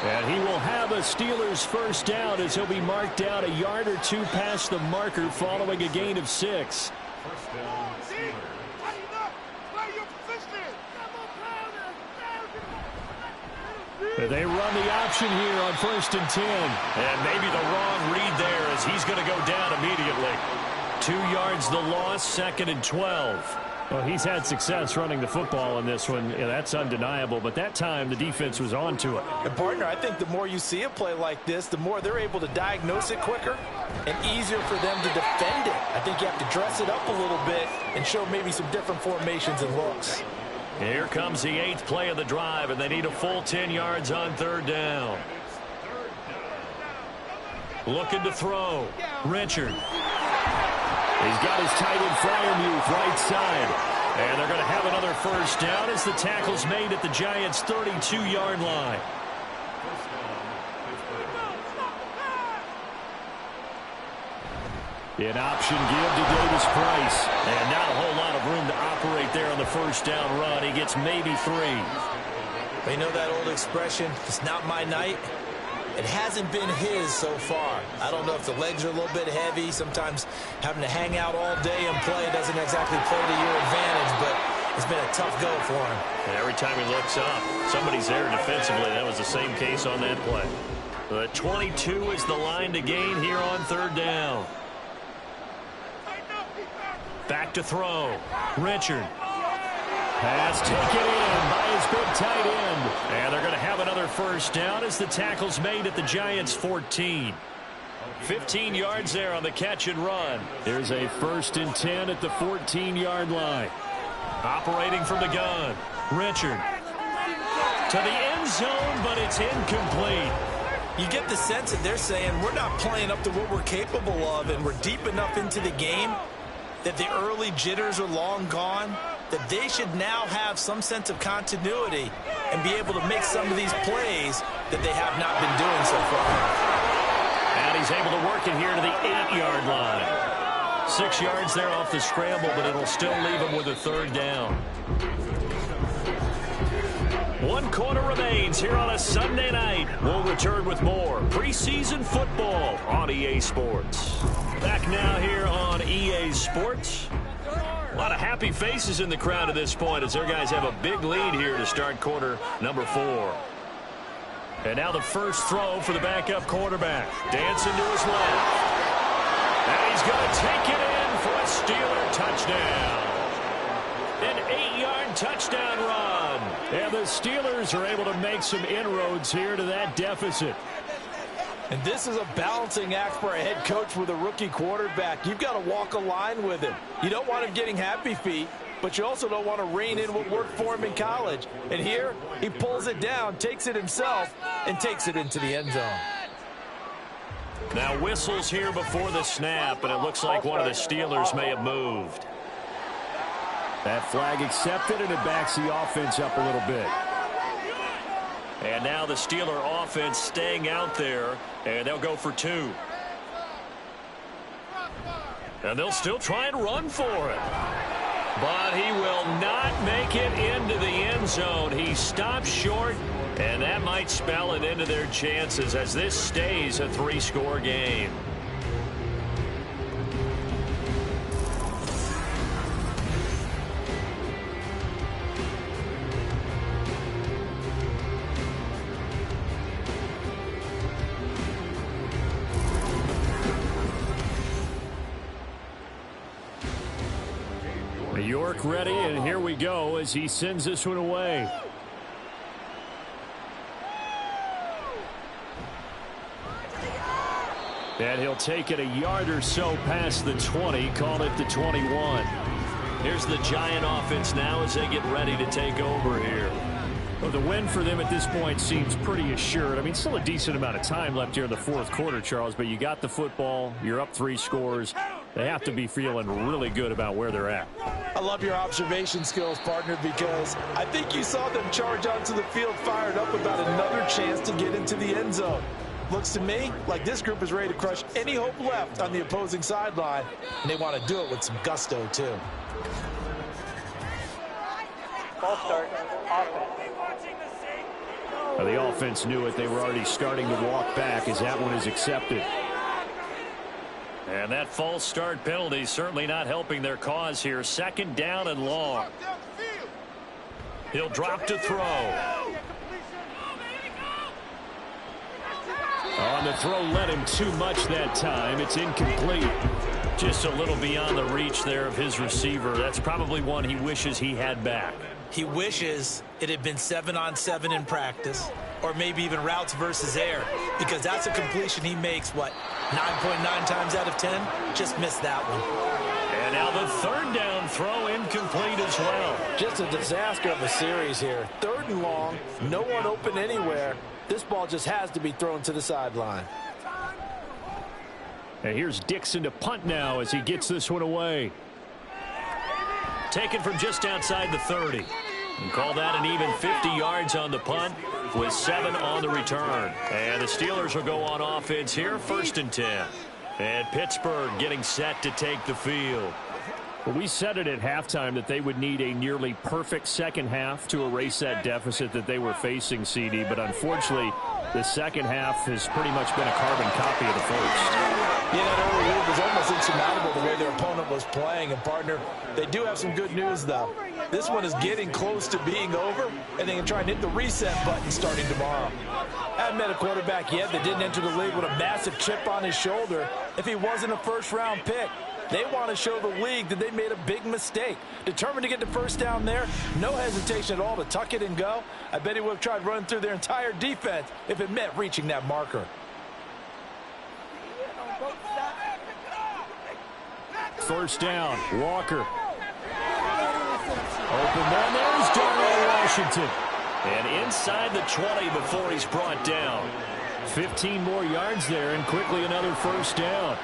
And he will have a Steelers first down as he'll be marked out a yard or 2 past the marker following a gain of 6. They run the option here on 1st and 10. And maybe the wrong read there as he's going to go down immediately. 2 yards the loss, 2nd and 12. Well, he's had success running the football in this one. Yeah, that's undeniable. But that time, the defense was on to it. And, partner, I think the more you see a play like this, the more they're able to diagnose it quicker and easier for them to defend it. I think you have to dress it up a little bit and show maybe some different formations and looks. Here comes the 8th play of the drive, and they need a full 10 yards on 3rd down. Looking to throw. Richard. He's got his tight end Freiermuth right side. And they're going to have another first down as the tackle's made at the Giants' 32-yard line. An option give to Davis-Price. And not a whole lot of room to operate there on the first down run. He gets maybe 3. You know that old expression, it's not my night? It hasn't been his so far. I don't know if the legs are a little bit heavy. Sometimes having to hang out all day and play doesn't exactly play to your advantage, but it's been a tough go for him. And every time he looks up, somebody's there defensively. That was the same case on that play. The 22 is the line to gain here on 3rd down. Back to throw. Richard. Pass taken in by his big tight end. And they're going to have another first down as the tackle's made at the Giants' 14. 15 yards there on the catch and run. There's a 1st and 10 at the 14-yard line. Operating from the gun. Richard. To the end zone, but it's incomplete. You get the sense that they're saying we're not playing up to what we're capable of, and we're deep enough into the game that the early jitters are long gone, that they should now have some sense of continuity and be able to make some of these plays that they have not been doing so far. And he's able to work it here to the 8-yard line. 6 yards there off the scramble, but it'll still leave him with a 3rd down. 1 quarter remains here on a Sunday night. We'll return with more preseason football on EA Sports. Back now here on EA Sports. A lot of happy faces in the crowd at this point as their guys have a big lead here to start quarter number 4. And now the first throw for the backup quarterback. Dancing to his left. And he's going to take it in for a Steeler touchdown. An 8-yard touchdown run. And the Steelers are able to make some inroads here to that deficit. And this is a balancing act for a head coach with a rookie quarterback. You've got to walk a line with him. You don't want him getting happy feet, but you also don't want to rein in what worked for him in college. And here, he pulls it down, takes it himself, and takes it into the end zone. Now whistles here before the snap, and it looks like one of the Steelers may have moved. That flag accepted, and it backs the offense up a little bit. And now the Steeler offense staying out there, and they'll go for 2. And they'll still try and run for it. But he will not make it into the end zone. He stops short, and that might spell it into their chances as this stays a 3-score game. York ready, and here we go as he sends this one away. And he'll take it a yard or so past the 20, call it the 21. Here's the Giant offense now as they get ready to take over here. Well, the win for them at this point seems pretty assured. I mean, still a decent amount of time left here in the fourth quarter, Charles, but you got the football, you're up 3 scores. They have to be feeling really good about where they're at. I love your observation skills, partner, because I think you saw them charge onto the field fired up about another chance to get into the end zone. Looks to me like this group is ready to crush any hope left on the opposing sideline, and they want to do it with some gusto, too. Ball start, offense. Well, the offense knew it. They were already starting to walk back as that one is accepted. And that false start penalty certainly not helping their cause here. 2nd down and long. He'll drop to throw. On the throw led him too much that time. It's incomplete. Just a little beyond the reach there of his receiver. That's probably one he wishes he had back. He wishes it had been 7-on-7 in practice, or maybe even routes versus air, because that's a completion he makes, 9.9 times out of 10? Just missed that one. And now the 3rd down throw incomplete as well. Just a disaster of a series here. 3rd and long, no one open anywhere. This ball just has to be thrown to the sideline. And here's Dixon to punt now as he gets this one away. Taken from just outside the 30. And call that an even 50 yards on the punt with 7 on the return. And the Steelers will go on offense here, 1st and 10. And Pittsburgh getting set to take the field. Well, we said it at halftime that they would need a nearly perfect second half to erase that deficit that they were facing, CD. But unfortunately, the second half has pretty much been a carbon copy of the first. Yeah, that early lead was almost insurmountable the way their opponent was playing. And, partner, they do have some good news, though. This one is getting close to being over, and they can try and hit the reset button starting tomorrow. I haven't met a quarterback yet that didn't enter the league with a massive chip on his shoulder if he wasn't a first-round pick. They want to show the league that they made a big mistake. Determined to get the first down there, no hesitation at all to tuck it and go. I bet he would have tried running through their entire defense if it meant reaching that marker. First down, Walker. Open down, there's Darnell Washington. And inside the 20 before he's brought down. 15 more yards there, and quickly another first down.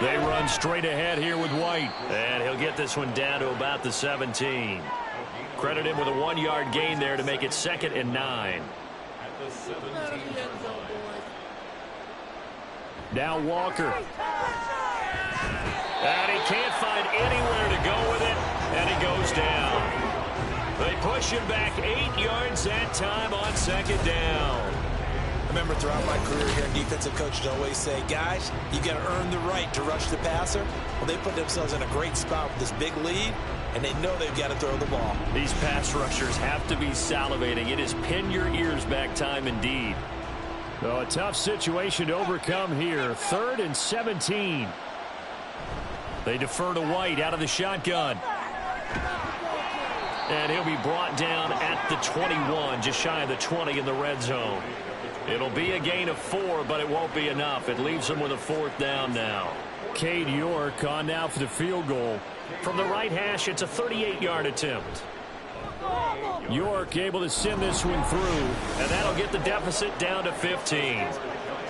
They run straight ahead here with White. And he'll get this one down to about the 17. Credit him with a 1-yard gain there to make it 2nd and 9. Now Walker. And he can't find anywhere to go with it, and he goes down. They push him back 8 yards that time on 2nd down. remember throughout my career here, defensive coaches always say, guys, you got to earn the right to rush the passer. Well, they put themselves in a great spot with this big lead, and they know they've got to throw the ball. These pass rushers have to be salivating. It is pin your ears back time indeed. So a tough situation to overcome here. 3rd and 17. They defer to White out of the shotgun. And he'll be brought down at the 21, just shy of the 20 in the red zone. It'll be a gain of 4, but it won't be enough. It leaves them with a 4th down now. Cade York on now for the field goal. From the right hash, it's a 38-yard attempt. York able to send this one through, and that'll get the deficit down to 15.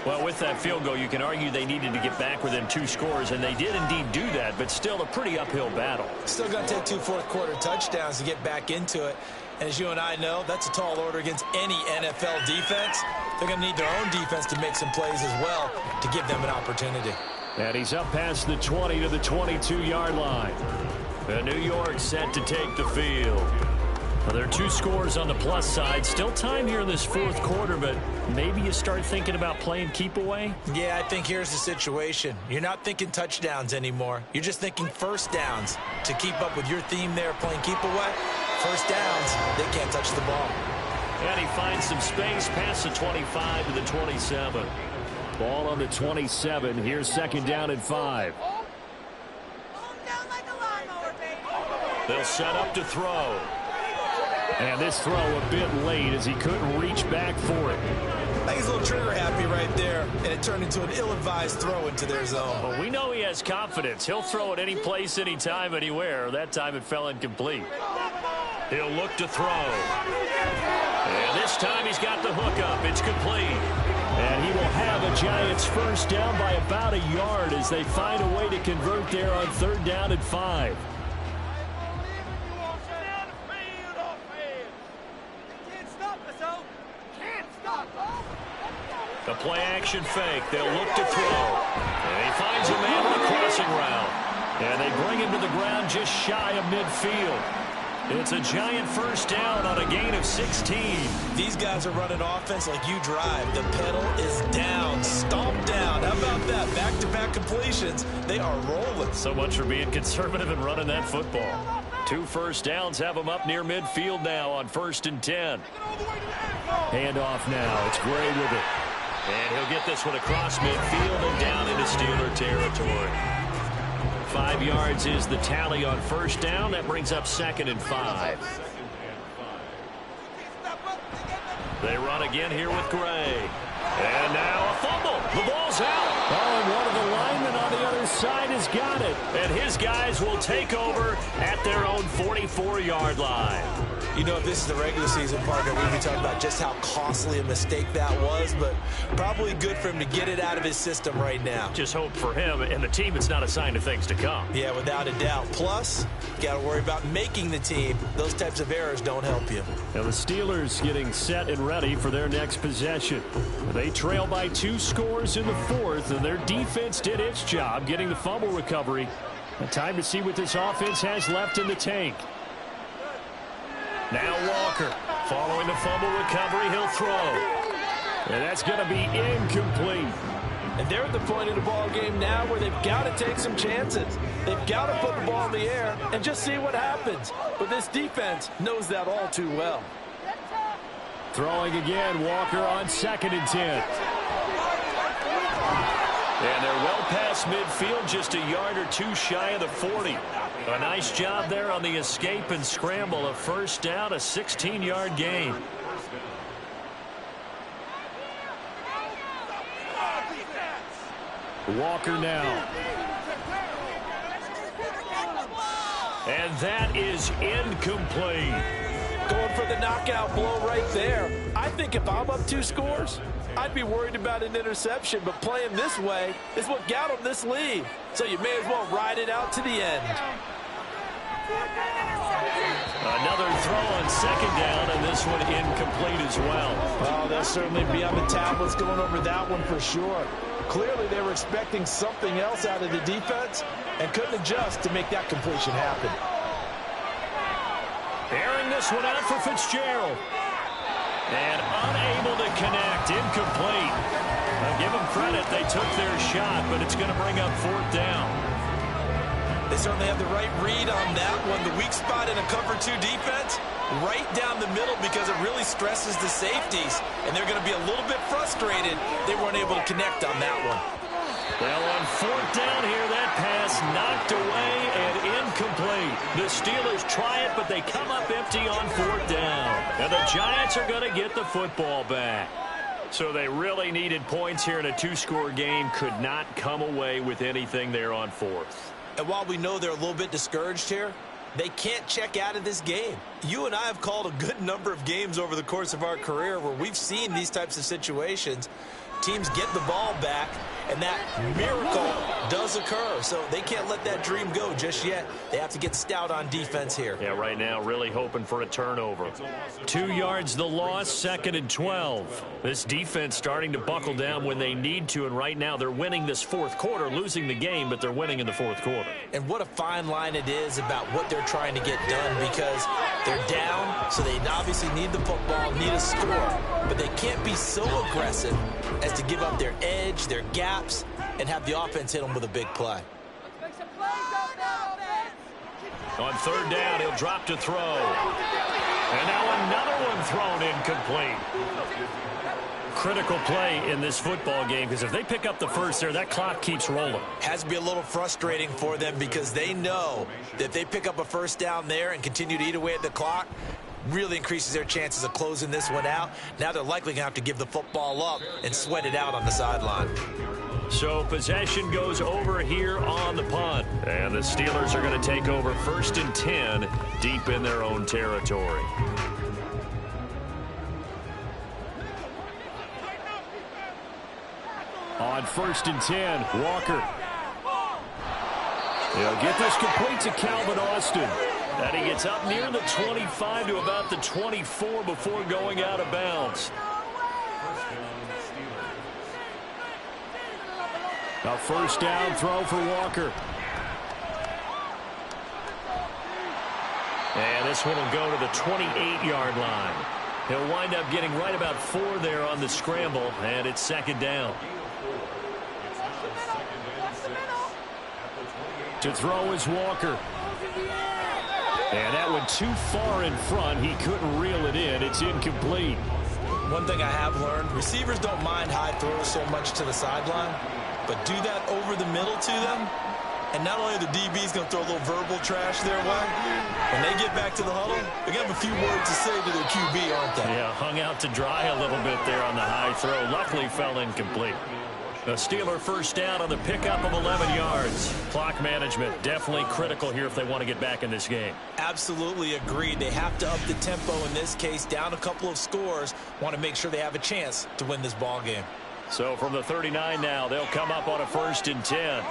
Well, with that field goal, you can argue they needed to get back within 2 scores, and they did indeed do that, but still a pretty uphill battle. Still going to take 2 fourth-quarter touchdowns to get back into it. And as you and I know, that's a tall order against any NFL defense. They're going to need their own defense to make some plays as well to give them an opportunity. And he's up past the 20 to the 22-yard line. And New York set to take the field. Well, there are 2 scores on the plus side. Still time here in this 4th quarter, but maybe you start thinking about playing keep away? Yeah, I think here's the situation. You're not thinking touchdowns anymore. You're just thinking first downs. To keep up with your theme there, playing keep away, first downs, they can't touch the ball. And he finds some space past the 25 to the 27. Ball on the 27. Here's 2nd down and 5. They'll set up to throw. And this throw a bit late as he couldn't reach back for it. I think he's a little trigger happy right there, and it turned into an ill-advised throw into their zone. Well, we know he has confidence. He'll throw it any place, anytime, anywhere. That time it fell incomplete. He'll look to throw. And this time he's got the hook up. It's complete. And he will have a Giants first down by about a yard as they find a way to convert there on 3rd down and 5. A play-action fake. They'll look to throw. And he finds a man on the crossing route. And they bring him to the ground just shy of midfield. It's a Giant first down on a gain of 16. These guys are running offense like you drive. The pedal is down, stomped down. How about that? Back-to-back completions. They are rolling. So much for being conservative and running that football. 2 first downs have them up near midfield now on 1st and 10. Handoff now. It's Gray with it. And he'll get this one across midfield and down into Steeler territory. 5 yards is the tally on first down. That brings up 2nd and 5. They run again here with Gray. And now a fumble. The ball's out. Oh, and one of the linemen on the other side has got it. And his guys will take over at their own 44-yard line. You know, if this is the regular season, partner, we'd be talking about just how costly a mistake that was, but probably good for him to get it out of his system right now. Just hope for him and the team it's not a sign of things to come. Yeah, without a doubt. Plus, you got to worry about making the team. Those types of errors don't help you. Now the Steelers getting set and ready for their next possession. They trail by 2 scores in the 4th, and their defense did its job getting the fumble recovery. Time to see what this offense has left in the tank. Now Walker, following the fumble recovery, he'll throw. And that's going to be incomplete. And they're at the point of the ball game now where they've got to take some chances. They've got to put the ball in the air and just see what happens. But this defense knows that all too well. Throwing again, Walker on 2nd and 10. And they're well past midfield, just a yard or 2 shy of the 40. A nice job there on the escape and scramble. A first down, a 16-yard gain. Walker now. And that is incomplete. Going for the knockout blow right there. I think if I'm up 2 scores, I'd be worried about an interception, but playing this way is what got them this lead. So you may as well ride it out to the end. Another throw on 2nd down, and this one incomplete as well. Oh, they'll certainly be on the tablets going over that one for sure. Clearly they were expecting something else out of the defense and couldn't adjust to make that completion happen. Airing this one out for Fitzgerald. And unable to connect. Incomplete. Now give them credit. They took their shot, but it's going to bring up 4th down. They certainly have the right read on that one. The weak spot in a cover 2 defense, right down the middle because it really stresses the safeties. And they're going to be a little bit frustrated they weren't able to connect on that one. Well, on 4th down here, that pass knocked away and incomplete. The Steelers try it, but they come up empty on 4th down. And the Giants are going to get the football back. So they really needed points here in a 2-score game. Could not come away with anything there on 4th. And while we know they're a little bit discouraged here, they can't check out of this game. You and I have called a good number of games over the course of our career where we've seen these types of situations. Teams get the ball back, and that miracle does occur. So they can't let that dream go just yet. They have to get stout on defense here. Yeah, right now really hoping for a turnover. 2 yards the loss, 2nd and 12. This defense starting to buckle down when they need to, and right now they're winning this 4th quarter, losing the game, but they're winning in the 4th quarter. And what a fine line it is about what they're trying to get done because they're down, so they obviously need the football, need a score, but they can't be so aggressive as to give up their edge, their gaps, and have the offense hit them with a big play. On 3rd down, he'll drop to throw. And now another one thrown incomplete. Critical play in this football game because if they pick up the first there, that clock keeps rolling. Has to be a little frustrating for them because they know that if they pick up a 1st down there and continue to eat away at the clock, really increases their chances of closing this one out. Now they're likely going to have to give the football up and sweat it out on the sideline. So possession goes over here on the punt. And the Steelers are going to take over 1st and 10 deep in their own territory. On 1st and 10, Walker. He'll get this complete to Calvin Austin. And he gets up near the 25 to about the 24 before going out of bounds. A 1st down throw for Walker. And this one will go to the 28-yard line. He'll wind up getting right about 4 there on the scramble, and it's 2nd down. To throw is Walker. And that went too far in front. He couldn't reel it in. It's incomplete. One thing I have learned, receivers don't mind high throws so much to the sideline, but do that over the middle to them, and not only are the DBs going to throw a little verbal trash their way, when they get back to the huddle, they're going to have a few words to say to their QB, aren't they? Yeah, hung out to dry a little bit there on the high throw. Luckily fell incomplete. The Steeler 1st down on the pickup of 11 yards. Clock management definitely critical here if they want to get back in this game. Absolutely agreed. They have to up the tempo in this case, down a couple of scores. Want to make sure they have a chance to win this ball game. So from the 39 now, they'll come up on a 1st and 10.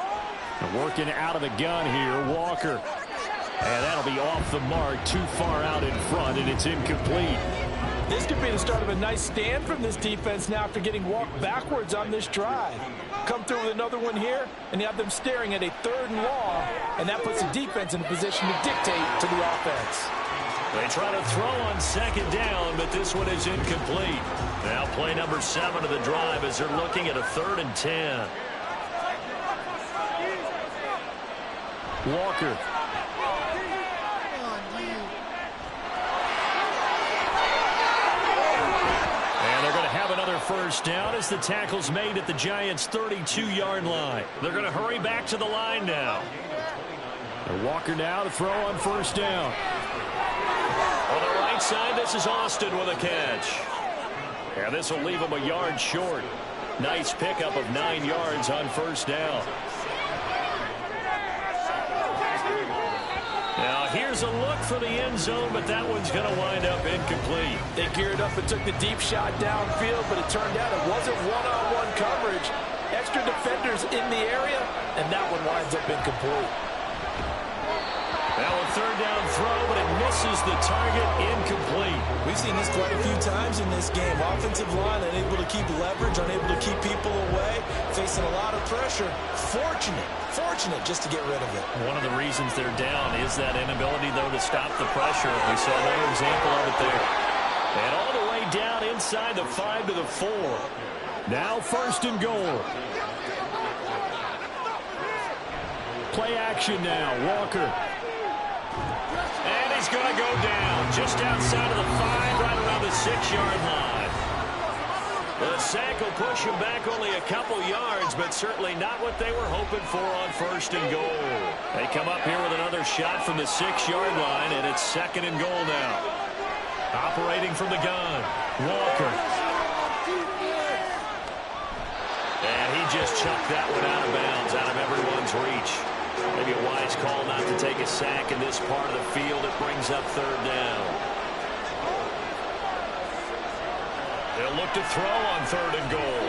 Working out of the gun here, Walker. And that'll be off the mark, too far out in front, and it's incomplete. This could be the start of a nice stand from this defense now after getting walked backwards on this drive. Come through with another one here, and you have them staring at a 3rd and long, and that puts the defense in a position to dictate to the offense. They try to throw on 2nd down, but this one is incomplete. Now play number 7 of the drive as they're looking at a 3rd and 10. Walker. Another 1st down as the tackle's made at the Giants' 32-yard line. They're going to hurry back to the line now. And Walker now to throw on 1st down. On the right side, this is Austin with a catch. And this will leave him a yard short. Nice pickup of 9 yards on 1st down. Now here's a look for the end zone, but that one's going to wind up incomplete. They geared up and took the deep shot downfield, but it turned out it wasn't one-on-one coverage. Extra defenders in the area, and that one winds up incomplete. Now a 3rd down throw, but it misses the target, incomplete. We've seen this quite a few times in this game. Offensive line unable to keep leverage, unable to keep people away, facing a lot of pressure. Fortunate just to get rid of it. One of the reasons they're down is that inability, though, to stop the pressure. We saw another example of it there. And all the way down inside the 5 to the 4. Now 1st and goal. Play action now. Walker. And he's going to go down just outside of the 5, right around the 6-yard line. The sack will push him back only a couple yards, but certainly not what they were hoping for on 1st and goal. They come up here with another shot from the 6-yard line, and it's 2nd and goal now. Operating from the gun, Walker. And he just chucked that one out of bounds, out of everyone's reach. Maybe a wise call not to take a sack in this part of the field. It brings up 3rd down. They'll look to throw on 3rd and goal.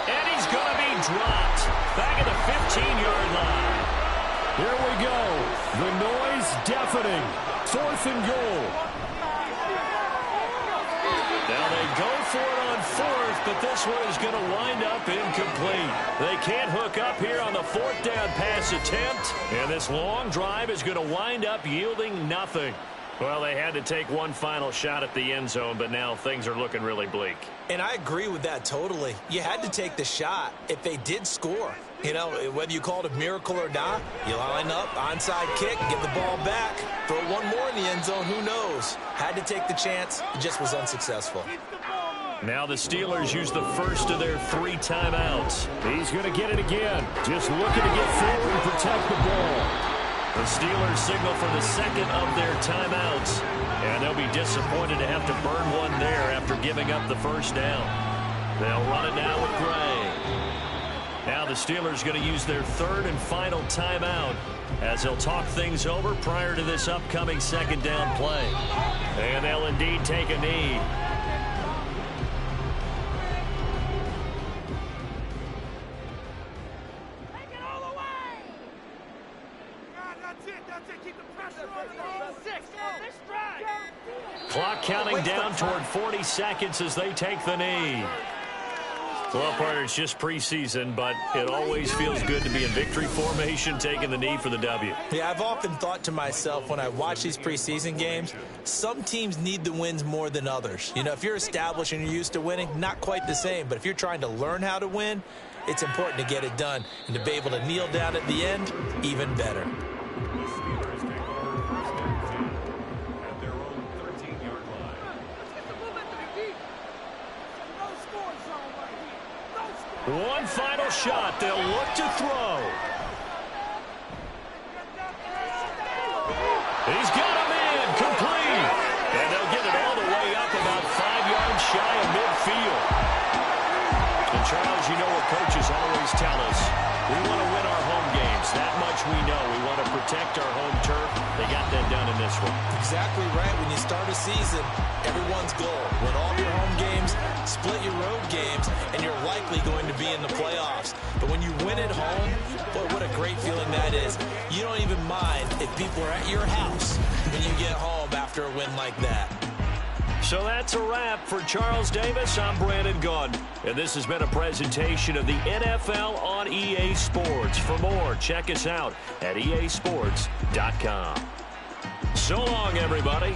And he's going to be dropped back at the 15-yard line. Here we go. The noise deafening. 4th and goal. Now they go for it on 4th, but this one is going to wind up incomplete. They can't hook up here on the 4th down pass attempt, and this long drive is going to wind up yielding nothing. Well, they had to take one final shot at the end zone, but now things are looking really bleak. And I agree with that totally. You had to take the shot if they did score. You know, whether you call it a miracle or not, you line up, onside kick, get the ball back, throw one more in the end zone, who knows? Had to take the chance, it just was unsuccessful. Now the Steelers use the first of their 3 timeouts. He's going to get it again, just looking to get forward and protect the ball. The Steelers signal for the 2nd of their timeouts, and they'll be disappointed to have to burn one there after giving up the 1st down. They'll run it now with Gray. Now the Steelers going to use their 3rd and final timeout as they'll talk things over prior to this upcoming 2nd down play. And they'll indeed take a knee. Clock counting down toward 40 seconds as they take the knee. Well, partner, it's just preseason, but it always feels good to be in victory formation, taking the knee for the W. Yeah, I've often thought to myself when I watch these preseason games, some teams need the wins more than others. You know, if you're established and you're used to winning, not quite the same. But if you're trying to learn how to win, it's important to get it done. And to be able to kneel down at the end, even better. One final shot. They'll look to throw. He's got him in. Complete. And they'll get it all the way up about 5 yards shy of midfield. And Charles, you know what coaches always tell us. We want to win our home games. That much we know. We want to protect our home turf. They got that done in this one. Exactly right. When you start a season, everyone's goal. Win all your home games, split your road games, and you're likely going to be in the playoffs. But when you win at home, boy, what a great feeling that is. You don't even mind if people are at your house when you get home after a win like that. So that's a wrap for Charles Davis. I'm Brandon Gaudin, and this has been a presentation of the NFL on EA Sports. For more, check us out at easports.com. So long, everybody.